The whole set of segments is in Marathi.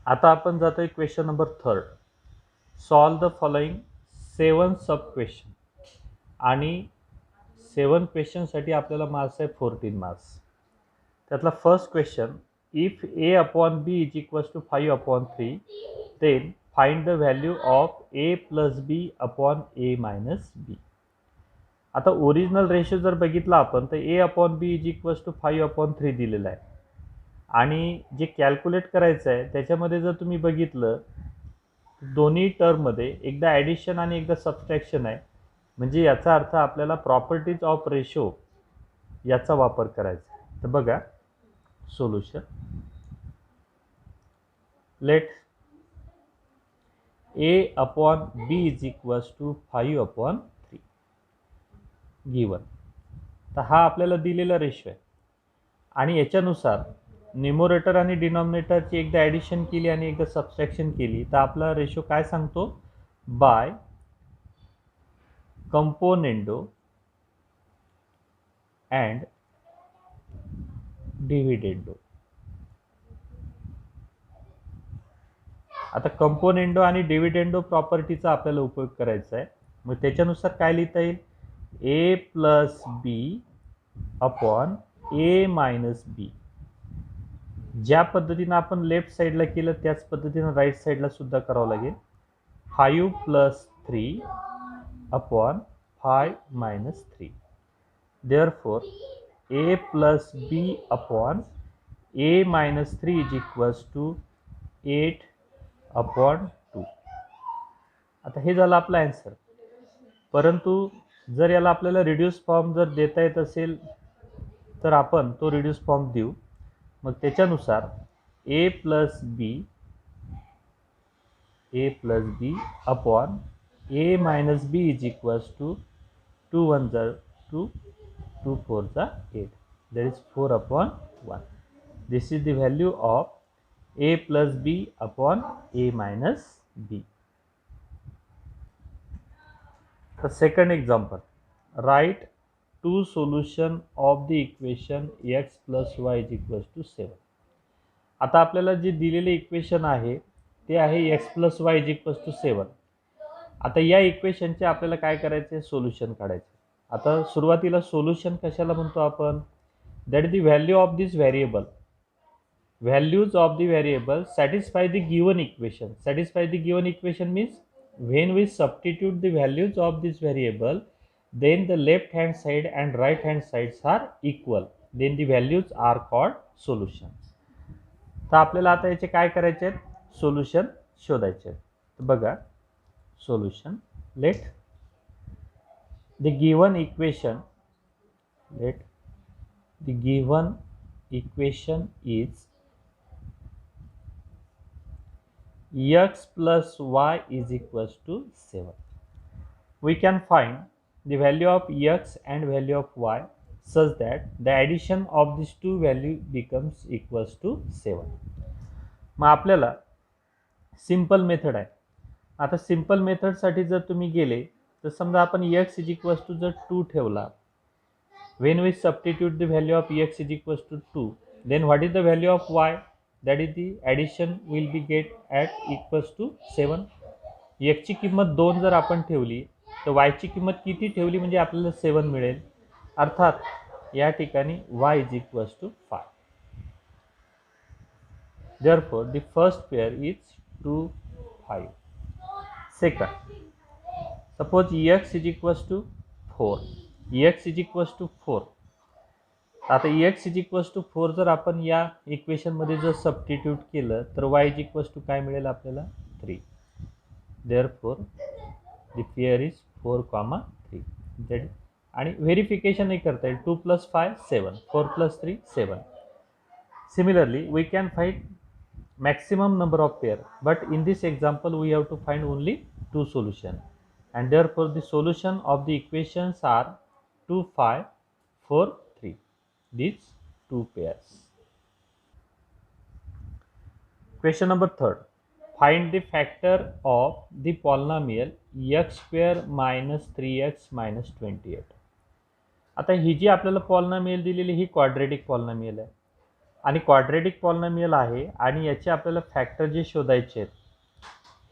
आता आपण जातोय question number 3. Solve the following 7 sub question आणि 7 क्वेश्चनसाठी आपल्याला मार्क्स आहे 14 मार्क्स. त्यातला first question, if a upon b is equals to 5 upon 3 then find the value of a plus b upon a minus b. आता ओरिजिनल रेशो जर बघितला आपण तर a upon b is equals to 5 upon 3 दिलेला आहे आणि जे कॅल्क्युलेट करायचं आहे त्याच्यामध्ये जर तुम्ही बघितलं दोन्ही टर्ममध्ये एकदा ॲडिशन आणि एकदा सबस्ट्रॅक्शन आहे, म्हणजे याचा अर्थ आपल्याला प्रॉपर्टीज ऑफ रेशो याचा वापर करायचा आहे. तर बघा solution, let a upon b is equals to 5 upon 3 given. तर हा आपल्याला दिलेला रेशो आहे आणि याच्यानुसार न्यूमरेटर आणि डिनॉमिनेटरची एकदा ॲडिशन केली आणि एकदा सबस्ट्रॅक्शन केली तर आपला रेशो काय सांगतो, बाय कंपोनेंडो अँड डिव्हिडेंडो. आता कंपोनेंडो आणि डिव्हिडेंडो प्रॉपर्टीचा आपल्याला उपयोग करायचा आहे. मग त्याच्यानुसार काय लिहिता येईल, ए plus B upon A minus बी. ज्या पद्धतीनं आपण लेफ्ट साईडला केलं त्याच पद्धतीनं राईट साईडला सुद्धा करावं लागेल. 5 plus 3 upon 5 minus 3. Therefore A plus B upon A minus 3 is equals to 8 upon 2. आता हे झालं आपलं ॲन्सर. परंतु जर याला आपल्याला रिड्यूस फॉर्म जर देता येत असेल तर आपण तो रिड्यूस फॉर्म देऊ. मग त्याच्यानुसार A plus B upon A minus B is equals to 2 1 जा 2 2 4 जा 8, that is 4 upon 1. This is the value of a plus b upon a minus b. The second example, write two solution of the equation x plus y is equals to 7. आता आपल्याला जे दिलेले इक्वेशन आहे ते आहे x plus y is equals to 7. आता या इक्वेशनचे आपल्याला काय करायचे, सोल्युशन काढायचे. आता सुरुवातीला सोल्युशन कशाला म्हणतो आपण, that is the value of this variable. Values of the variable satisfy the given equation. Satisfy the given equation means when we substitute the values of this variable, then the left hand side and right hand sides are equal, then the values are called solutions. तर आपल्याला आता याचे काय करायचे आहेत, सोल्युशन शोधायचे आहेत. तर बघा solution, let the given equation is x plus y is equals to 7. We can find the value of x and value of y such that the addition of these two value becomes equals to 7. मग आपल्याला सिंपल मेथड आहे. आता सिंपल मेथडसाठी जर तुम्ही गेले तर समजा आपण x इज इक्वल्स टू जर 2 ठेवला, when we substitute the value of x is equals to 2, then what is the value of y, that is the addition will be get at equals to 7. x ची किंमत 2 जर आपण ठेवली तर y ची किंमत किती ठेवली म्हणजे आपल्याला 7 मिळेल. अर्थात या ठिकाणी y is equals to 5. therefore the first pair is 2 5. second, suppose x is equals to 4. x is equals to 4. आता x इज इक्वल्स टू 4 जर आपण या इक्वेशनमध्ये जर सबस्टिट्यूट केलं तर y इज इक्वल्स टू काय मिळेल आपल्याला 3. Therefore the pair is 4, 3. That आणि व्हेरिफिकेशन नाही करता येईल. 2 + 5 7, 4 + 3 7. Similarly we can find maximum number of pair, but in this example we have to find only 2 solution and therefore the solution of the equations are 2 5 4 3. These two pairs. Question number 3. Find the factor of the polynomial x square minus 3x minus 28. आता ही जी आपल्याला पॉलिनॉमियल दिलेली ही क्वाड्रेटिक पॉलिनॉमियल आहे आणि क्वाड्रेटिक पॉलिनॉमियल आहे आणि याचे आपल्याला फॅक्टर जे शोधायचे आहेत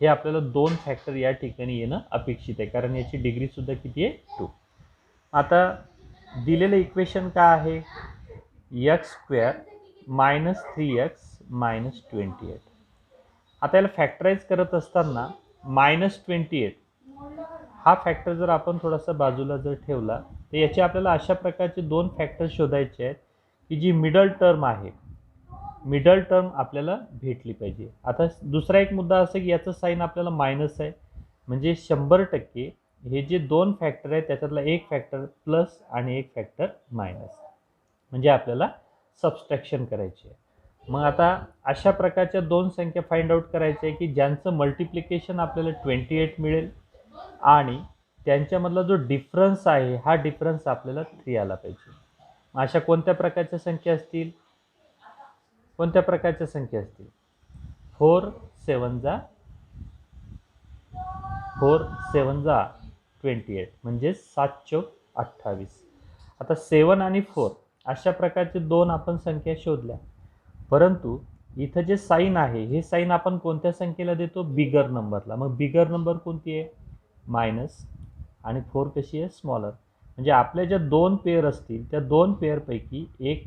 हे आपल्याला 2 फॅक्टर या ठिकाणी येणं अपेक्षित आहे, कारण याची डिग्री सुद्धा किती आहे 2. आता दिलेलं इक्वेशन काय आहे, x² - 3x - 28. आता याला फॅक्टराईज करत असताना -28 हा फॅक्टर जर आपण थोडासा बाजूला जर ठेवला तर याचे आपल्याला अशा प्रकारचे 2 फॅक्टर शोधायचे आहेत की जी मिडल टर्म आहे, मिडल टर्म आपल्याला भेटली पाहिजे. आता दुसरा एक मुद्दा असा की याचं साईन आपल्याला मायनस आहे, म्हणजे 100% हे जे 2 फॅक्टर आहेत त्याच्यातला एक फॅक्टर प्लस आणि एक फॅक्टर मायनस, म्हणजे आपल्याला सबस्ट्रॅक्शन करायची आहे. मग आता अशा प्रकारच्या 2 संख्या फाइंड आउट करायच्या आहे की ज्यांचं मल्टिप्लिकेशन आपल्याला 28 मिळेल आणि त्यांच्यामधला जो डिफरन्स आहे हा डिफरन्स आपल्याला 3 आला पाहिजे. अशा कोणत्या प्रकारच्या संख्या असतील, कोणत्या प्रकारच्या संख्या असतील, 4 7 जा 28 म्हणजे 7 चौक 28. आता 7 आणि 4 अशा प्रकारचे 2 आपण संख्या शोधल्या, परंतु इथं जे साईन आहे हे साईन आपण कोणत्या संख्येला देतो, बिगर नंबरला. मग बिगर नंबर कोणती आहे, मायनस, आणि 4 कशी आहे, स्मॉलर. म्हणजे आपल्या ज्या 2 पेअर असतील त्या 2 पेअरपैकी एक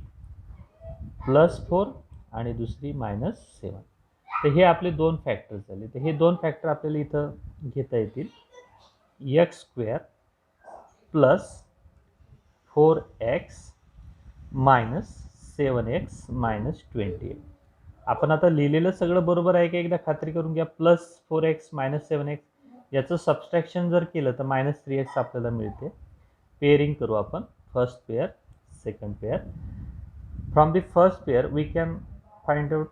+4 आणि दुसरी -7. तर हे आपले 2 फॅक्टर झाले. तर हे 2 फॅक्टर आपल्याला इथं घेता येतील, x² + 4x - 7x - 28. आपण आता लिहिलेलं सगळं बरोबर आहे का एकदा खात्री करून घ्या. +4x - 7x याचं सबस्ट्रॅक्शन जर केलं तर -3x आपल्याला मिळते. पेअरिंग करू आपण, first pair, second pair. From the first pair we can find out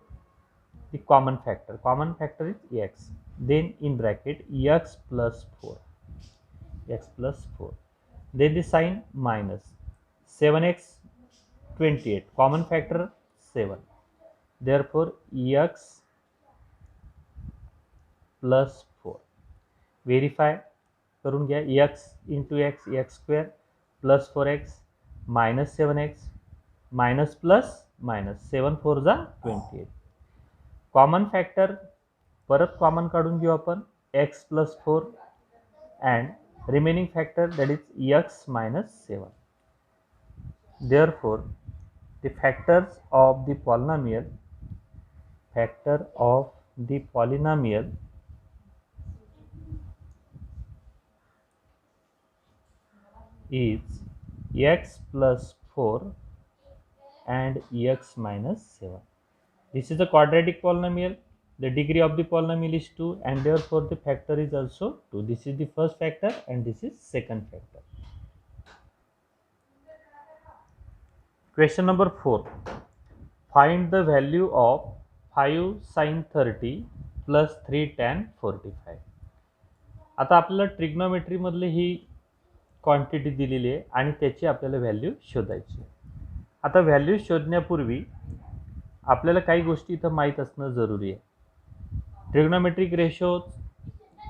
the common factor. Common factor is x. Then in bracket x plus 4. X plus 4. Then the sign minus. 7x 28. Common factor 7. Therefore x plus 4. Verify करून घ्या. x into x, x² plus 4x minus 7x minus plus minus 7 4 जा 28. कॉमन फॅक्टर परत कॉमन काढून घेऊ आपण, x plus 4 and remaining factor that is x minus 7. Therefore the factors of the polynomial is x plus 4 and x minus 7. This is a quadratic polynomial. The degree of the polynomial is 2 and therefore the factor is also 2. This is the first factor and this is second factor. Question number 4. Find the value of 5 sin 30 plus 3 tan 45. आता आपल्याला ट्रिग्नोमेट्री मधली ही क्वांटिटी दिलेली आहे आणि त्याची आपल्याला व्हॅल्यू शोधायची. आता व्हॅल्यू शोधण्यापूर्वी आपल्याला काही गोष्टी इथं माहीत असणं जरुरी आहे. ट्रिग्नोमेट्रिक रेशो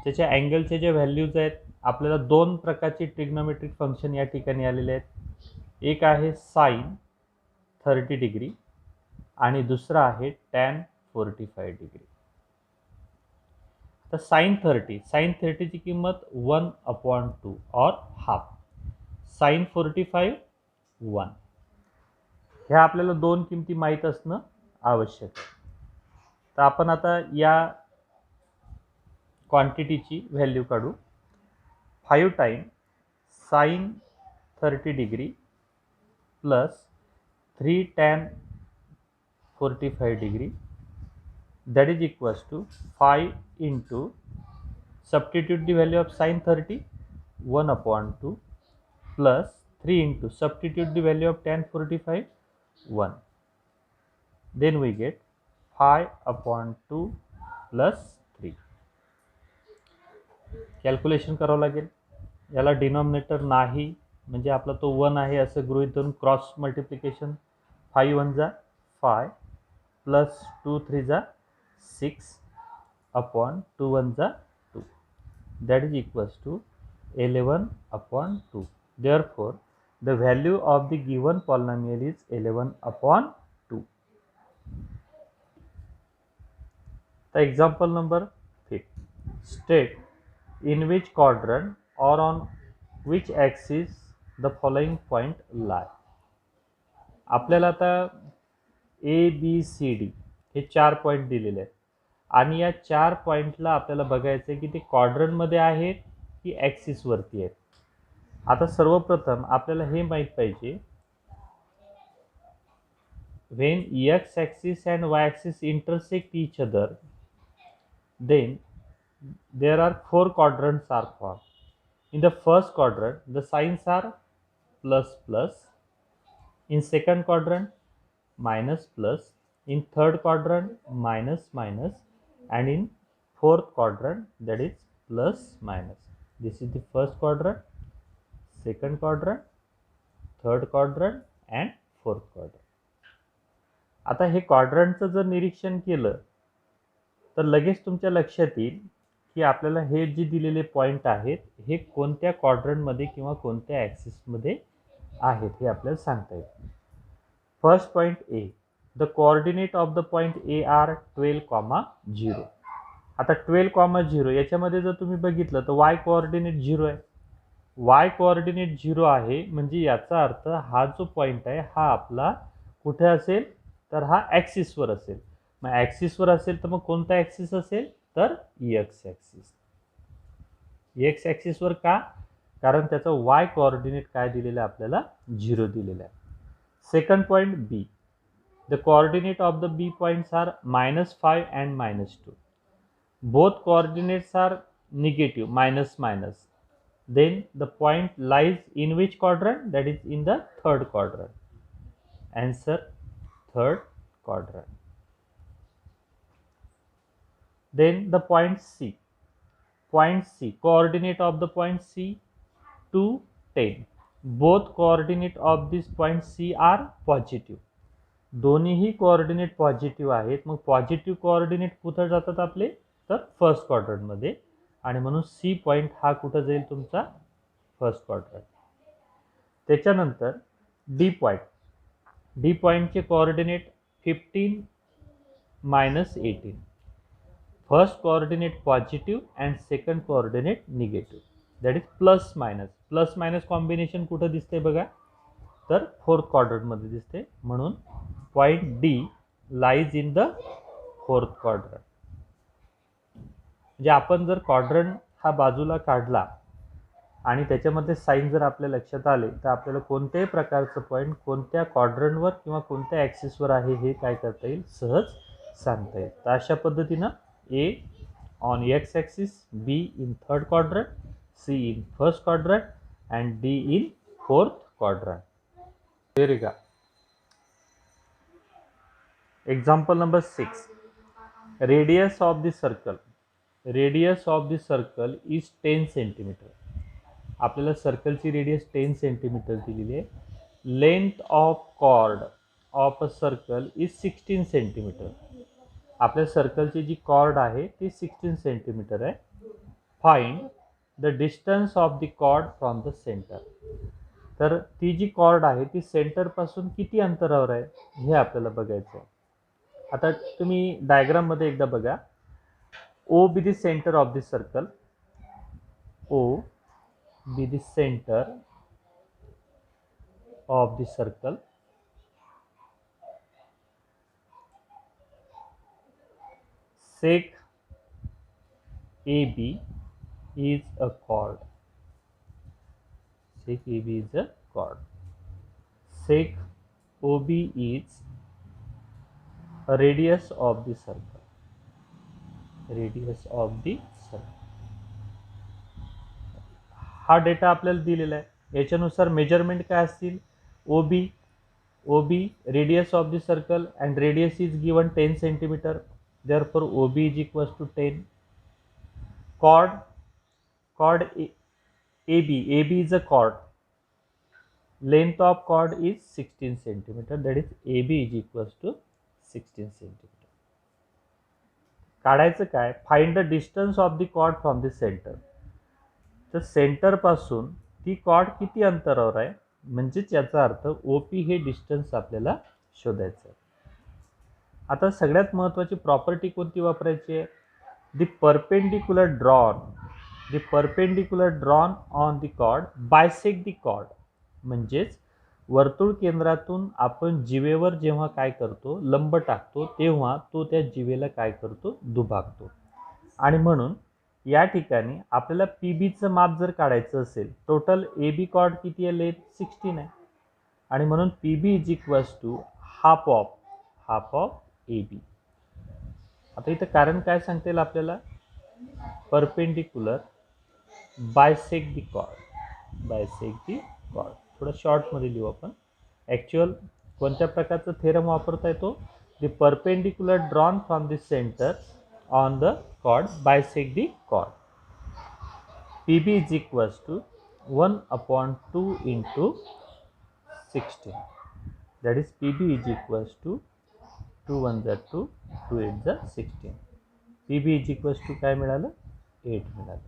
त्याच्या अँगलचे जे व्हॅल्यूज आहेत, आपल्याला 2 प्रकारचे ट्रिग्नोमेट्रिक फंक्शन या ठिकाणी आलेले आहेत. एक आहे साइन 30 डिग्री आणि दुसरा आहे टॅन 45 डिग्री. तर साइन 30 ची किंमत 1/2 और हाफ, साइन 45 1. ह्या आपल्याला 2 किमती माहीत असणं आवश्यक आहे. तर आपण आता या क्वांटिटीची व्हॅल्यू काढू. 5 time sine 30 degree plus 3 tan 45 degree that is equals to 5 into, substitute the value of sin 30, 1/2 plus 3 into, substitute the value of tan 45, 1. Then we get 5/2 plus 3. Calculation करावं लागेल. याला डिनॉमिनेटर नाही म्हणजे आपला तो 1 आहे असं गृहीत धरून क्रॉस मल्टिप्लिकेशन, 5 1 जा 5 प्लस 2 3 जा 6 upon 2 1 जा 2, that is equals to 11/2. Therefore the value of the given polynomial is 11/2. तर example number 5, state in which quadrant or on which axis the following point lie. आपल्याला आता ABCD हे 4 पॉईंट दिलेले आहेत आणि या 4 पॉईंटला आपल्याला बघायचं आहे की ते क्वाड्रंटमध्ये आहेत की ॲक्सिसवरती आहेत. आता सर्वप्रथम आपल्याला हे माहीत पाहिजे, when x axis and y axis intersect each other, then there are 4 quadrants are formed. In the first quadrant the signs are plus plus, in second quadrant minus plus, in third quadrant minus minus, and in fourth quadrant that is plus minus. This is the first quadrant, second quadrant, third quadrant and fourth quadrant. आता हे क्वाड्रंटचं जर निरीक्षण केलं तर लगेच तुमच्या लक्षात येईल की आपल्याला हे जे दिलेले पॉईंट आहेत हे कोणत्या क्वाड्रंटमध्ये किंवा कोणत्या ॲक्सिसमध्ये आहेत हे आपल्याला सांगता येईल. First point A, the coordinate of the point A are 12,0. आता 12,0 याच्यामध्ये जर तुम्ही बघितलं तर वाय कोऑर्डिनेट 0 आहे. वाय कोऑर्डिनेट 0 आहे म्हणजे याचा अर्थ हा जो पॉईंट आहे हा आपला कुठे असेल तर हा ॲक्सिसवर असेल. मग ॲक्सिसवर असेल तर मग कोणता ॲक्सिस असेल तर एक्स ॲक्सिस. एक्स ॲक्सिसवर का? कारण त्याचा वाय कोऑर्डिनेट काय दिलेलं आहे आपल्याला 0 दिलेलं आहे. Second point B, the coordinate of the B points are -5 and -2. Both coordinates are negative minus minus. Then the point lies in which quadrant? That is in the third quadrant. Answer, third quadrant. Then the point C. Point C, coordinate of the point C 2, 10. Both coordinate of this point C are positive. दोन्हीही कोऑर्डिनेट पॉझिटिव्ह आहेत. मग पॉझिटिव्ह कोऑर्डिनेट कुठे जातात आपले तर फर्स्ट क्वाड्रंटमध्ये आणि म्हणून सी पॉईंट हा कुठं जाईल तुमचा फर्स्ट क्वाड्रंट. त्याच्यानंतर डी पॉईंट. डी पॉईंटचे coordinate 15 - 18. First coordinate positive and second coordinate negative. That is plus minus. Plus minus combination कुठं दिसते बघा तर फोर्थ क्वाड्रंटमध्ये दिसते. म्हणून point D lies in the fourth quadrant. म्हणजे आपण जर क्वाड्रंट हा बाजूला काढला आणि त्याच्यामध्ये साईन जर आपल्या लक्षात आले तर आपल्याला कोणत्याही प्रकारचं पॉईंट कोणत्या क्वाड्रंटवर किंवा कोणत्या ॲक्सिसवर आहे हे काय करता येईल सहज सांगता येईल. तर अशा पद्धतीनं A on X axis, B in third quadrant, C in first quadrant and D in fourth quadrant. Very good. Example number 6, radius of the circle. Radius of the circle is 10 centimetre. आपल्याला सर्कलची रेडियस 10 सेंटीमीटर दिलेली आहे. Length of chord of a circle is 16 centimetre. आपल्या सर्कलची जी कॉर्ड आहे ती 16 सेंटीमीटर आहे. Find the distance of the chord from the centre. तर ती जी कॉर्ड आहे ती सेंटरपासून किती अंतरावर आहे हे आपल्याला बघायचं आहे. आता तुम्ही डायग्राममध्ये एकदा बघा. O be the center of the circle. O be the center of the circle. Sec AB is a chord. Sec AB is a chord. Sec OB is a radius of the circle. Radius of the circle. हा डेटा आपल्याला दिलेला आहे. याच्यानुसार मेजरमेंट काय असतील. OB radius of the circle and radius is given 10 centimetre. Therefore OB is equals to 10. Chord AB is a chord. Length of chord is 16 centimetre. That is AB is equals to 16 centimetre. काढायचं काय. Find the distance of the chord from the centre. तर सेंटरपासून ती कॉर्ड किती अंतरावर आहे म्हणजेच याचा अर्थ OP हे डिस्टन्स आपल्याला शोधायचं आहे. आता सगळ्यात महत्त्वाची प्रॉपर्टी कोणती वापरायची आहे? The perpendicular drawn on the chord bisect the chord. म्हणजेच वर्तुळ केंद्रातून आपण जिवेवर जेव्हा काय करतो, लंब टाकतो, तेव्हा तो त्या जिवेला काय करतो, दुभागतो. आणि म्हणून या ठिकाणी आपल्याला पीबीचं माप जर काढायचं असेल, टोटल ए बी कॉर्ड किती आहे, लेंथ 16 आहे. आणि म्हणून PB is equals to half of A B. आता इथं कारण काय सांगता येईल आपल्याला? Perpendicular bisect the chord. थोडं शॉर्टमध्ये लिहू आपण. ॲक्च्युअल कोणत्या प्रकारचा थेरम वापरता येतो? The perpendicular drawn from the centre on the chord bisect the chord. PB is equals to 1/2 into 16. That is PB is equals to 2 1 are 2, 2 8 are 16. PB is equals to काय मिळालं? 8 मिळालं.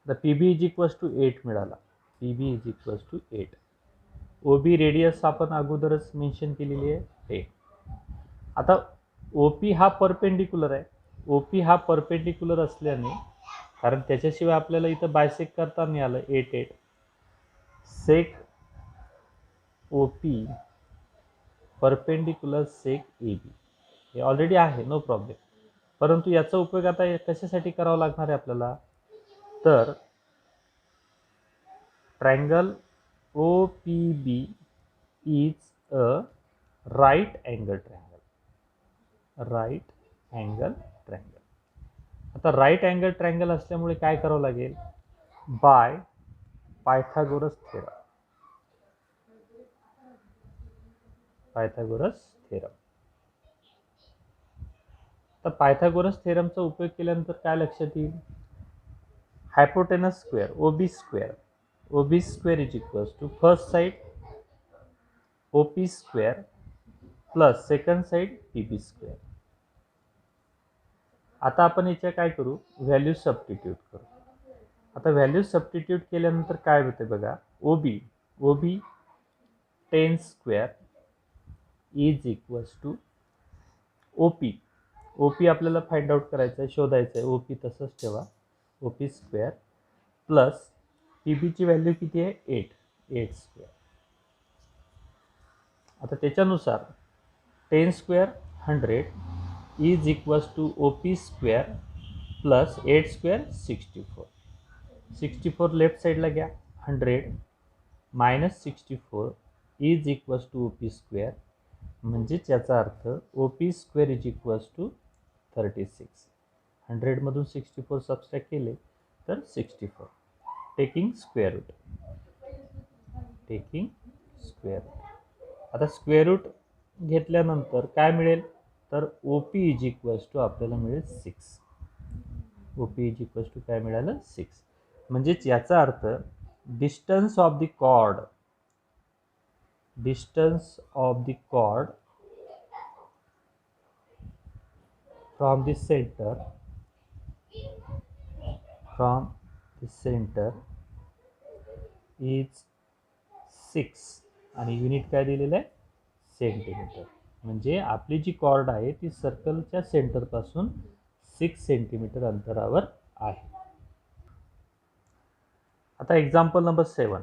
The PB is equals to 8 मिळाला. PB is equals to 8. OB radius आपण अगोदरच मेन्शन केलेली आहे. आता OP हा परपेंडिक्युलर आहे. OP हा परपेंडिक्युलर असल्याने, कारण त्याच्याशिवाय आपल्याला इथं बायसेक्ट करता नाही आलं, 8 8 सेक OP परपेंडिक्युलर सेक AB हे ऑलरेडी आहे, नो प्रॉब्लेम. परंतु याचा उपयोग आता कशासाठी करावा लागणार आहे आपल्याला? तर triangle OPB is a right angle triangle. आता राईट अँगल ट्रायंगल असल्यामुळे काय करावं लागेल? By Pythagoras theorem. तर पायथागोरस थेरमचा उपयोग केल्यानंतर काय लक्षात येईल? Hypotenuse square OB square is equals to first side OP square plus second side PB square. आता आपण याच्या काय करू? व्हॅल्यू सबस्टिट्यूट करू. आता व्हॅल्यू सबस्टिट्यूट केल्यानंतर काय होते बघा? OB 10 square is equals to OP आपल्याला फाइंड आउट करायचं आहे, शोधायचं आहे. OP तसंच ठेवा, OP स्क्वेअर प्लस PBची व्हॅल्यू किती आहे? 8 स्क्वेअर. आता त्याच्यानुसार 10 square 100 is equals to OP square plus 8 square 64 left साईडला घ्या. 100 minus 64 is equals to OP square. म्हणजेच याचा अर्थ OP square is equals to 36. 100मधून 64 सबस्ट्रॅक्ट केले तर 64. Taking square route. आता स्क्वेअर रूट घेतल्यानंतर काय मिळेल? तर OP इज इक्वल्स टू आपल्याला मिळेल 6. OP इज इक्वल्स टू काय मिळालं? 6. म्हणजेच याचा अर्थ distance of the chord from the center is 6 आणि युनिट काय दिलेलं आहे? सेंटीमीटर. म्हणजे आपली जी कॉर्ड आहे ती सर्कलच्या सेंटरपासून 6 सेंटीमीटर अंतरावर आहे. आता example number 7.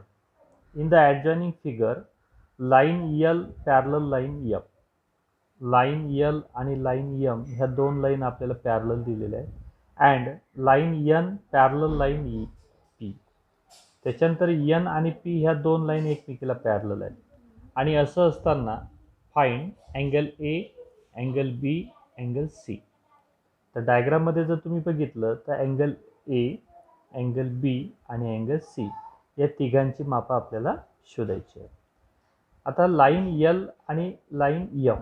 In the adjoining figure line L parallel line M. Line L आणि लाईन M ह्या दोन लाईन आपल्याला पॅरलल दिलेल्या आहेत. And line N parallel line P. त्याच्यानंतर N आणि P ह्या दोन लाईन एकमेकीला पॅरलल आहेत. आणि असं असताना find angle A, angle B, angle C. तर डायग्राममध्ये जर तुम्ही बघितलं तर अँगल A, अँगल B आणि अँगल C या तिघांची मापं आपल्याला शोधायची आहे. आता लाईन L आणि लाईन M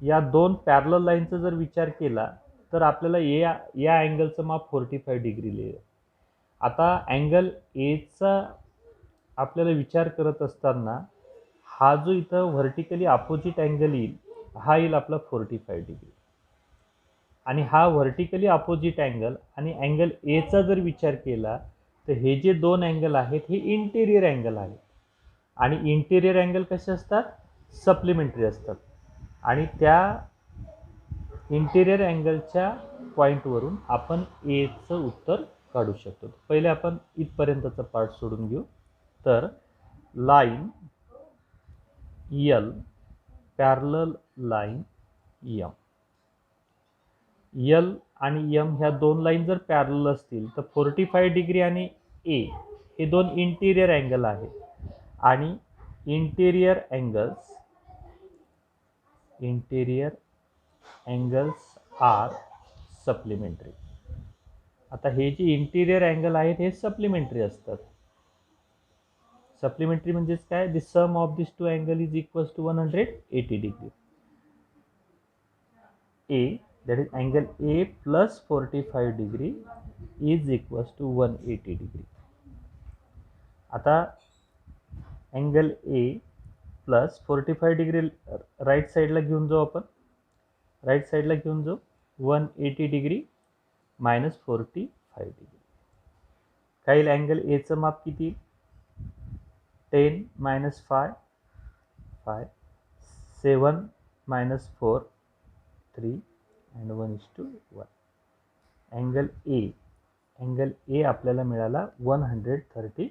या दोन पॅरलल लाईनचा जर विचार केला तर आपल्याला या अँगलचं माप 45 डिग्री लिहिलं. आता अँगल एचा आपल्याला विचार करत असताना हा जो इथं व्हर्टिकली अपोजिट अँगल येईल हा येईल आपला 45 डिग्री. आणि हा व्हर्टिकली अपोजिट अँगल आणि अँगल एचा जर विचार केला तर हे जे दोन अँगल आहेत हे इंटेरियर अँगल आहेत. आणि इंटिरियर अँगल कसे असतात, सप्लिमेंटरी असतात. आणि त्या इंटिरियर अँगलच्या पॉईंटवरून आपण एचं उत्तर काढू शकतो. पहिले आपण इथपर्यंतचा पार्ट सोडून घेऊ. तर line L parallel line M. L आणि यम ह्या दोन लाईन जर पॅरलल असतील तर 45 डिग्री आणि ए हे दोन इंटिरियर अँगल आहेत. आणि इंटिरियर अँगल्स आर सप्लिमेंटरी. आता हे जे इंटिरियर अँगल आहेत हे सप्लिमेंटरी असतात. सप्लिमेंटरी म्हणजेच काय, the sum of this two angle is equal to 180 degree. A that is angle A plus 45 degree is equals to 180 degree. आता angle A plus 45 degree right साईडला घेऊन जाऊ आपण. राईट साईडला घेऊन जाऊ. 180 डिग्री मायनस 45 डिग्री. काय येईल, अँगल एचं माप किती, 10 minus 5 7 minus 4 3 and 1:1. Angle A आपल्याला मिळाला 135.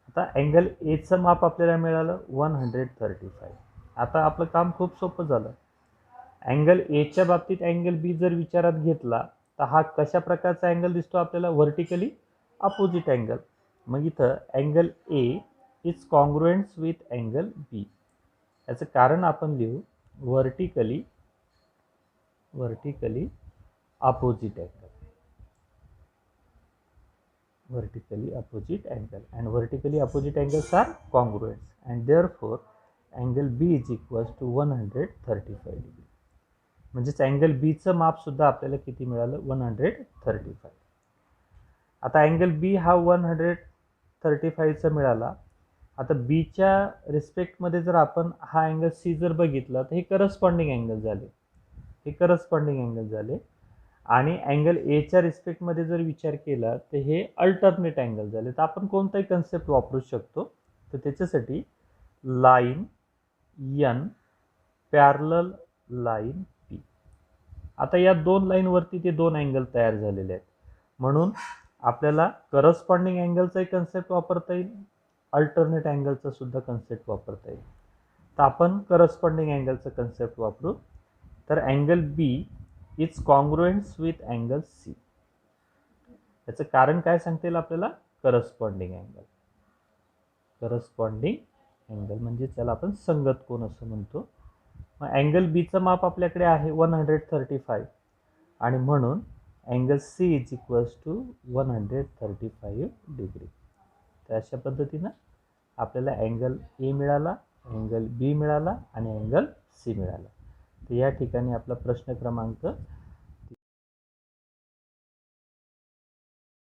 आता अँगल एचं माप आपल्याला मिळालं 135. आता आपलं काम खूप सोपं झालं. अँगल एच्या बाबतीत अँगल बी जर विचारात घेतला तर हा कशा प्रकारचा अँगल दिसतो आपल्याला, व्हर्टिकली अपोजिट अँगल. मग इथं angle A is congruent with angle B. याचं कारण आपण लिहू vertically opposite angle. Vertically opposite angle, and vertically opposite angles are congruent, and therefore angle B is equals to 135 degree. म्हणजेच अँगल बी चं माप सुद्धा आपल्याला किती मिळालं, 135. आता अँगल बी हा 135 चा मिळाला. आता बीच्या रिस्पेक्टमध्ये जर आपण हा अँगल सी जर बघितला तर हे करस्पॉन्डिंग अँगल झाले. आणि अँगल एच्या रिस्पेक्टमध्ये जर विचार केला तर हे अल्टरनेट अँगल झाले. तर आपण कोणताही कन्सेप्ट वापरू शकतो. तर त्याच्यासाठी line N parallel line P. आता या दोन लाईनवरती ते दोन अँगल तयार झालेले आहेत, म्हणून आपल्याला करस्पॉन्डिंग अँगलचाही कन्सेप्ट वापरता येईल, अल्टरनेट अँगलचा सुद्धा कन्सेप्ट वापरता येईल. तर आपण करस्पॉन्डिंग अँगलचा कन्सेप्ट वापरू. तर angle B is congruent with angle C. याचं कारण काय सांगता येईल आपल्याला, करस्पॉन्डिंग अँगल म्हणजे त्याला आपण संगत कोन असं म्हणतो. मग अँगल बीचं माप आपल्याकडे आहे 135 आणि म्हणून angle C is equals to 135 degree. तर अशा पद्धतीनं आपल्याला अँगल ए मिळाला, अँगल बी मिळाला आणि अँगल सी मिळाला. तर या ठिकाणी आपला प्रश्न क्रमांक